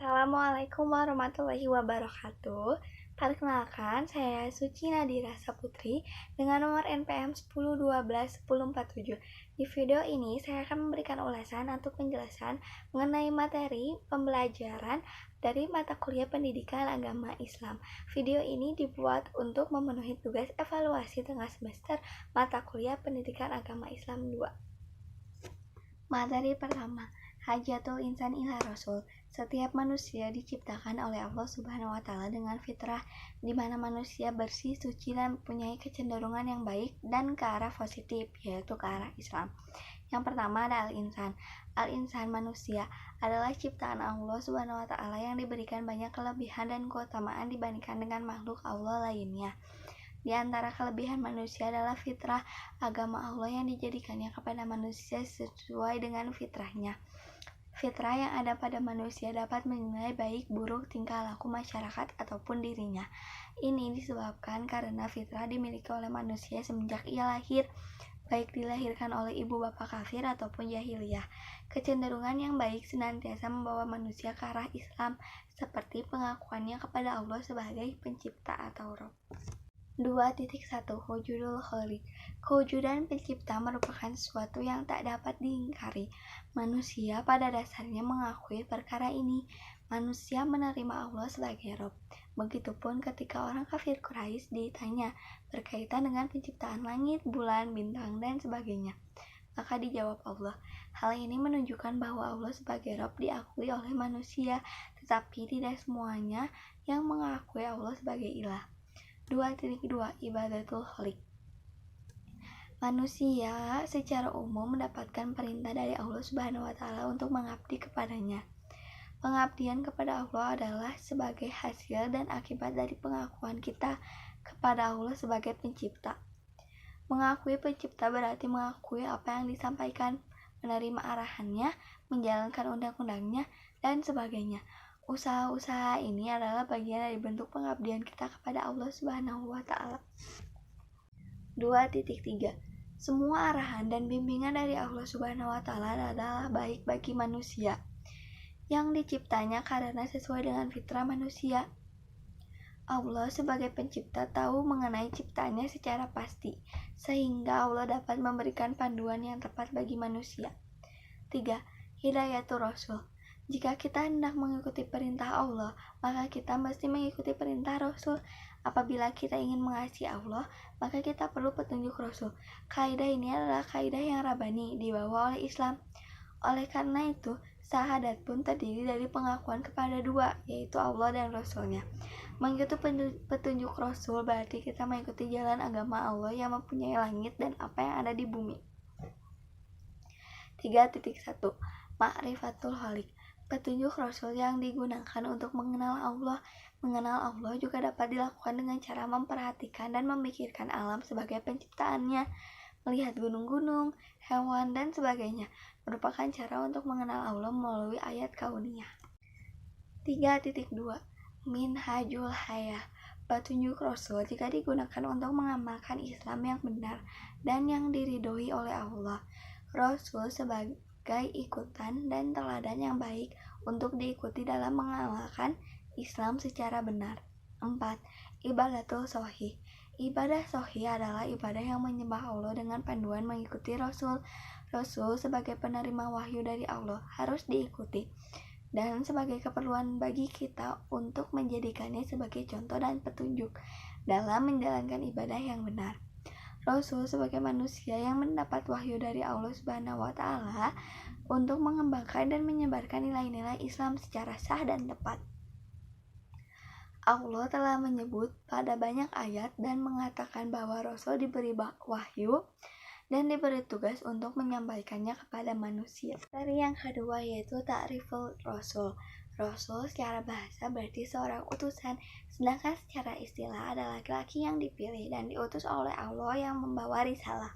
Assalamualaikum warahmatullahi wabarakatuh. Perkenalkan, saya Suci Nadira Saputri dengan nomor NPM 10121047. Di video ini saya akan memberikan ulasan atau penjelasan mengenai materi pembelajaran dari mata kuliah Pendidikan Agama Islam. Video ini dibuat untuk memenuhi tugas evaluasi tengah semester mata kuliah Pendidikan Agama Islam 2. Materi pertama, Hajatul Insan ila Rasul. Setiap manusia diciptakan oleh Allah Subhanahu wa Ta'ala dengan fitrah, di mana manusia bersih, suci, dan mempunyai kecenderungan yang baik dan ke arah positif, yaitu ke arah Islam. Yang pertama ada Al-Insan. Al-Insan manusia adalah ciptaan Allah Subhanahu wa Ta'ala yang diberikan banyak kelebihan dan keutamaan dibandingkan dengan makhluk Allah lainnya. Di antara kelebihan manusia adalah fitrah, agama Allah yang dijadikannya kepada manusia sesuai dengan fitrahnya. Fitrah yang ada pada manusia dapat menilai baik buruk tingkah laku masyarakat ataupun dirinya. Ini disebabkan karena fitrah dimiliki oleh manusia semenjak ia lahir, baik dilahirkan oleh ibu bapak kafir ataupun jahiliyah. Kecenderungan yang baik senantiasa membawa manusia ke arah Islam, seperti pengakuannya kepada Allah sebagai pencipta atau Rabb. 2.1 Wujudul Khaliq. Kewujudan pencipta merupakan sesuatu yang tak dapat diingkari. Manusia pada dasarnya mengakui perkara ini. Manusia menerima Allah sebagai Rabb. Begitupun ketika orang kafir Quraisy ditanya berkaitan dengan penciptaan langit, bulan, bintang, dan sebagainya. Maka dijawab Allah. Hal ini menunjukkan bahwa Allah sebagai Rabb diakui oleh manusia, tetapi tidak semuanya yang mengakui Allah sebagai ilah. 2.2 Ibadatul Khaliq. Manusia secara umum mendapatkan perintah dari Allah Subhanahu wa Ta'ala untuk mengabdi kepadanya. Pengabdian kepada Allah adalah sebagai hasil dan akibat dari pengakuan kita kepada Allah sebagai pencipta. Mengakui pencipta berarti mengakui apa yang disampaikan, menerima arahannya, menjalankan undang-undangnya, dan sebagainya. Usaha-usaha ini adalah bagian dari bentuk pengabdian kita kepada Allah Subhanahu wa Ta'ala. 2.3 Semua arahan dan bimbingan dari Allah Subhanahu wa Ta'ala adalah baik bagi manusia yang diciptanya karena sesuai dengan fitrah manusia. Allah sebagai pencipta tahu mengenai ciptaannya secara pasti, sehingga Allah dapat memberikan panduan yang tepat bagi manusia. 3. Hidayatul Rasul. Jika kita hendak mengikuti perintah Allah, maka kita mesti mengikuti perintah Rasul. Apabila kita ingin mengasihi Allah, maka kita perlu petunjuk Rasul. Kaidah ini adalah kaidah yang rabbani, dibawa oleh Islam. Oleh karena itu, syahadat pun terdiri dari pengakuan kepada dua, yaitu Allah dan Rasulnya. Mengikuti petunjuk Rasul berarti kita mengikuti jalan agama Allah yang mempunyai langit dan apa yang ada di bumi. 3.1 Ma'rifatul Khaliq. Petunjuk Rasul yang digunakan untuk mengenal Allah. Mengenal Allah juga dapat dilakukan dengan cara memperhatikan dan memikirkan alam sebagai penciptaannya. Melihat gunung-gunung, hewan, dan sebagainya merupakan cara untuk mengenal Allah melalui ayat kauniyah. 3.2 Minhajul Hayah. Petunjuk Rasul jika digunakan untuk mengamalkan Islam yang benar dan yang diridhoi oleh Allah. Rasul sebagai ikutan dan teladan yang baik untuk diikuti dalam mengamalkan Islam secara benar. 4. Ibadatul Shahih. Ibadah sahih adalah ibadah yang menyembah Allah dengan panduan mengikuti Rasul. Rasul sebagai penerima wahyu dari Allah harus diikuti dan sebagai keperluan bagi kita untuk menjadikannya sebagai contoh dan petunjuk dalam menjalankan ibadah yang benar. Rasul sebagai manusia yang mendapat wahyu dari Allah Subhanahu wa Ta'ala untuk mengembangkan dan menyebarkan nilai-nilai Islam secara sah dan tepat. Allah telah menyebut pada banyak ayat dan mengatakan bahwa Rasul diberi wahyu dan diberi tugas untuk menyampaikannya kepada manusia. Dari yang kedua yaitu Ta'riful Rasul. Rasul secara bahasa berarti seorang utusan, sedangkan secara istilah adalah laki-laki yang dipilih dan diutus oleh Allah yang membawa risalah.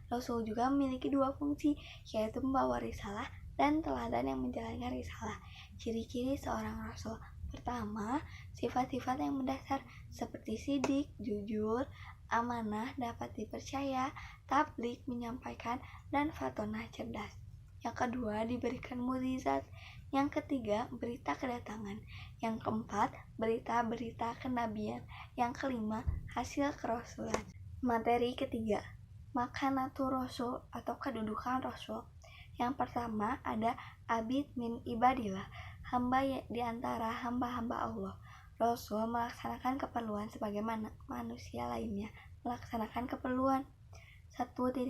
Rasul juga memiliki dua fungsi, yaitu membawa risalah dan teladan yang menjalankan risalah. Ciri-ciri seorang Rasul. Pertama, sifat-sifat yang mendasar seperti sidik, jujur, amanah, dapat dipercaya, tabligh, menyampaikan, dan fatonah, cerdas. Yang kedua, diberikan mukjizat. Yang ketiga, berita kedatangan. Yang keempat, berita-berita kenabian. Yang kelima, hasil kerasulan. Materi ketiga, makanatul rasul atau kedudukan rasul. Yang pertama ada abid min ibadillah, hamba di antara hamba-hamba Allah. Rasul melaksanakan keperluan sebagaimana manusia lainnya melaksanakan keperluan. 1.1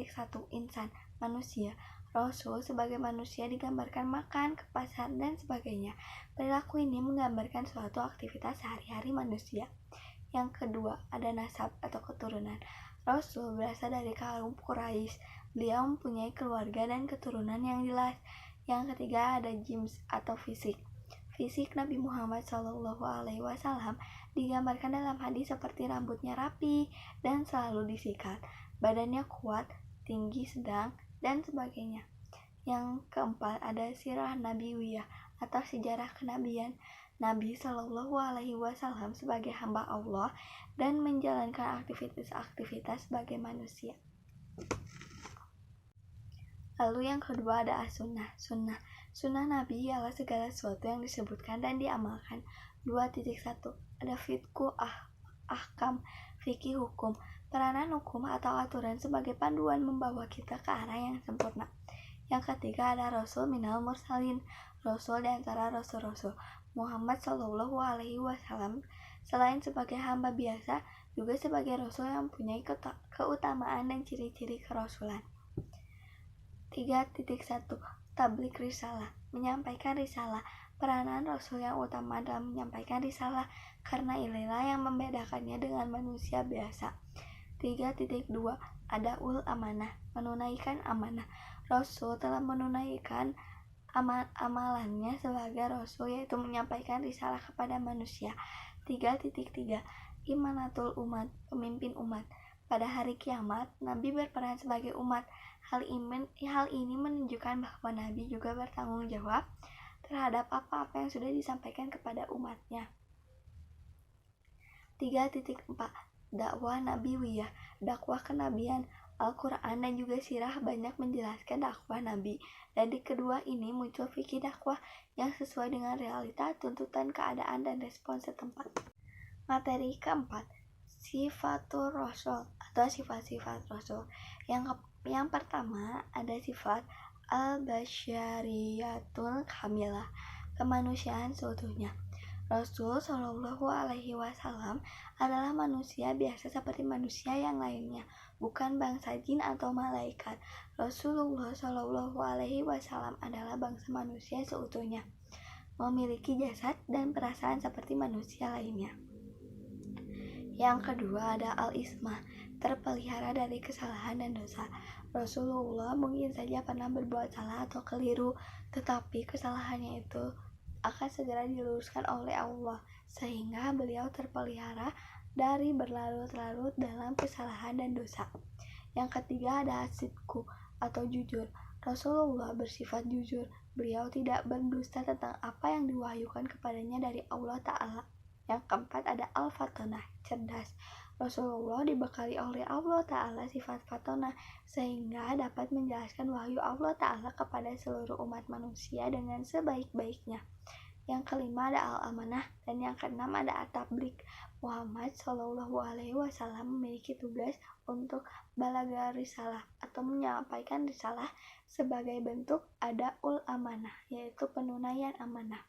Insan, manusia. Rasul sebagai manusia digambarkan makan, ke pasar, dan sebagainya. Perilaku ini menggambarkan suatu aktivitas sehari-hari manusia. Yang kedua, ada nasab atau keturunan. Rasul berasal dari kaum Quraisy. Beliau mempunyai keluarga dan keturunan yang jelas. Yang ketiga, ada jims atau fisik. Fisik Nabi Muhammad SAW digambarkan dalam hadis seperti rambutnya rapi dan selalu disikat, badannya kuat, tinggi, sedang, dan sebagainya. Yang keempat ada sirah nabawiyah atau sejarah kenabian. Nabi SAW sebagai hamba Allah dan menjalankan aktivitas-aktivitas sebagai manusia. Lalu yang kedua ada as-sunnah. Sunnah Nabi ialah segala sesuatu yang disebutkan dan diamalkan. 2.1 ada fiqhu ahkam, fikih hukum, peranan hukum atau aturan sebagai panduan membawa kita ke arah yang sempurna. Yang ketiga ada rasul minal mursalin, rasul di antara rasul-rasul. Muhammad SAW selain sebagai hamba biasa juga sebagai rasul yang mempunyai keutamaan dan ciri-ciri kerasulan. 3.1 Tabligh risalah, menyampaikan risalah. Peranan Rasul yang utama dalam menyampaikan risalah karena inilah yang membedakannya dengan manusia biasa. 3.2 ada amanah, menunaikan amanah. Rasul telah menunaikan amalannya sebagai Rasul, yaitu menyampaikan risalah kepada manusia. 3.3 imanatul umat, pemimpin umat. Pada hari kiamat, Nabi berperan sebagai umat. Hal ini menunjukkan bahwa Nabi juga bertanggung jawab terhadap apa-apa yang sudah disampaikan kepada umatnya. 3.4 dakwah nabawiyah, dakwah kenabian. Al-Quran dan juga sirah banyak menjelaskan dakwah Nabi. Dari kedua ini muncul fikih dakwah yang sesuai dengan realita, tuntutan keadaan, dan respon setempat. Materi keempat, sifatul rasul atau sifat-sifat rasul. Yang pertama ada sifat al-basyariyatul kamilah, kemanusiaan seutuhnya. Rasul Shallallahu Alaihi Wasallam adalah manusia biasa seperti manusia yang lainnya, bukan bangsa jin atau malaikat. Rasulullah Shallallahu Alaihi Wasallam adalah bangsa manusia seutuhnya, memiliki jasad dan perasaan seperti manusia lainnya. Yang kedua ada al-ismah, terpelihara dari kesalahan dan dosa. Rasulullah mungkin saja pernah berbuat salah atau keliru, tetapi kesalahannya itu akan segera diluruskan oleh Allah, sehingga beliau terpelihara dari berlarut-larut dalam kesalahan dan dosa. Yang ketiga ada as-sidqu atau jujur. Rasulullah bersifat jujur, beliau tidak berdusta tentang apa yang diwahyukan kepadanya dari Allah Ta'ala. Yang keempat ada al-fatonah, cerdas. Rasulullah dibekali oleh Allah Ta'ala sifat fatonah, sehingga dapat menjelaskan wahyu Allah Ta'ala kepada seluruh umat manusia dengan sebaik-baiknya. Yang kelima ada al-amanah, dan yang keenam ada at-tabligh. Muhammad Shallallahu Alaihi Wasallam memiliki tugas untuk balaga risalah atau menyampaikan risalah sebagai bentuk adaul amanah, yaitu penunaian amanah.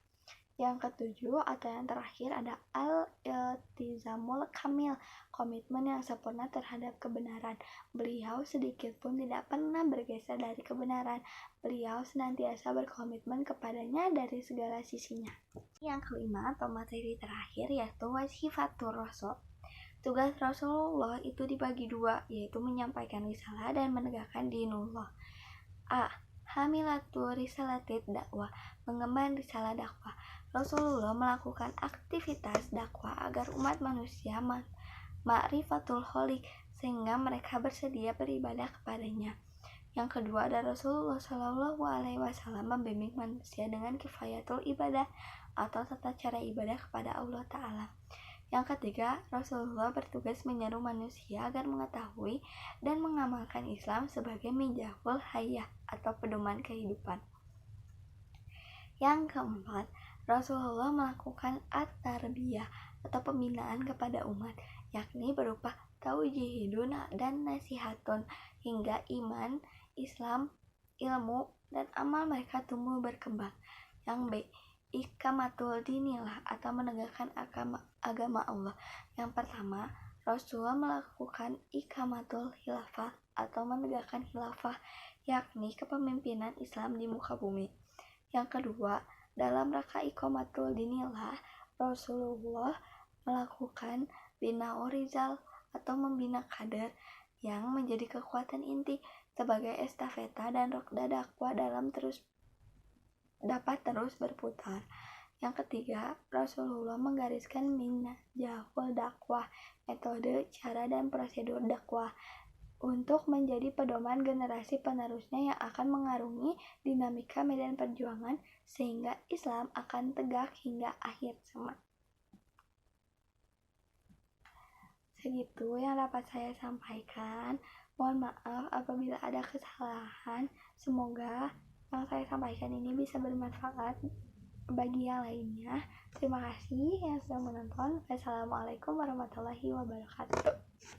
Yang ketujuh atau yang terakhir ada al-iltizamul kamil, komitmen yang sempurna terhadap kebenaran. Beliau sedikit pun tidak pernah bergeser dari kebenaran. Beliau senantiasa berkomitmen kepadanya dari segala sisinya. Yang kelima atau materi terakhir yaitu sifatul rasul. Tugas Rasulullah itu dibagi dua, yaitu menyampaikan risalah dan menegakkan dinullah. A. Hamilatul risalatid dakwah, mengemban risalah dakwah. Rasulullah melakukan aktivitas dakwah agar umat manusia ma'rifatul kholiq, sehingga mereka bersedia beribadah kepadanya. Yang kedua ada Rasulullah Shallallahu Alaihi Wasallam membimbing manusia dengan kifayatul ibadah atau tata cara ibadah kepada Allah Ta'ala. Yang ketiga, Rasulullah bertugas menyeru manusia agar mengetahui dan mengamalkan Islam sebagai minjahul hayah atau pedoman kehidupan. Yang keempat, Rasulullah melakukan at-tarbiyah atau pembinaan kepada umat, yakni berupa taujihidun dan nasihatun hingga iman, Islam, ilmu, dan amal mereka tumbuh berkembang. Yang B, ikamatul dinilah atau menegakkan agama Allah. Yang pertama, Rasulullah melakukan ikamatul khilafah atau menegakkan khilafah, yakni kepemimpinan Islam di muka bumi. Yang kedua, dalam rangka iqamatul dinilah, Rasulullah melakukan bina'ur rizal atau membina kader yang menjadi kekuatan inti sebagai estafeta dan roda dakwah dapat terus berputar. Yang ketiga, Rasulullah menggariskan minhajul dakwah, metode, cara, dan prosedur dakwah untuk menjadi pedoman generasi penerusnya yang akan mengarungi dinamika medan perjuangan sehingga Islam akan tegak hingga akhir zaman. Segitu yang dapat saya sampaikan. Mohon maaf apabila ada kesalahan. Semoga yang saya sampaikan ini bisa bermanfaat bagi yang lainnya. Terima kasih yang sudah menonton. Wassalamualaikum warahmatullahi wabarakatuh.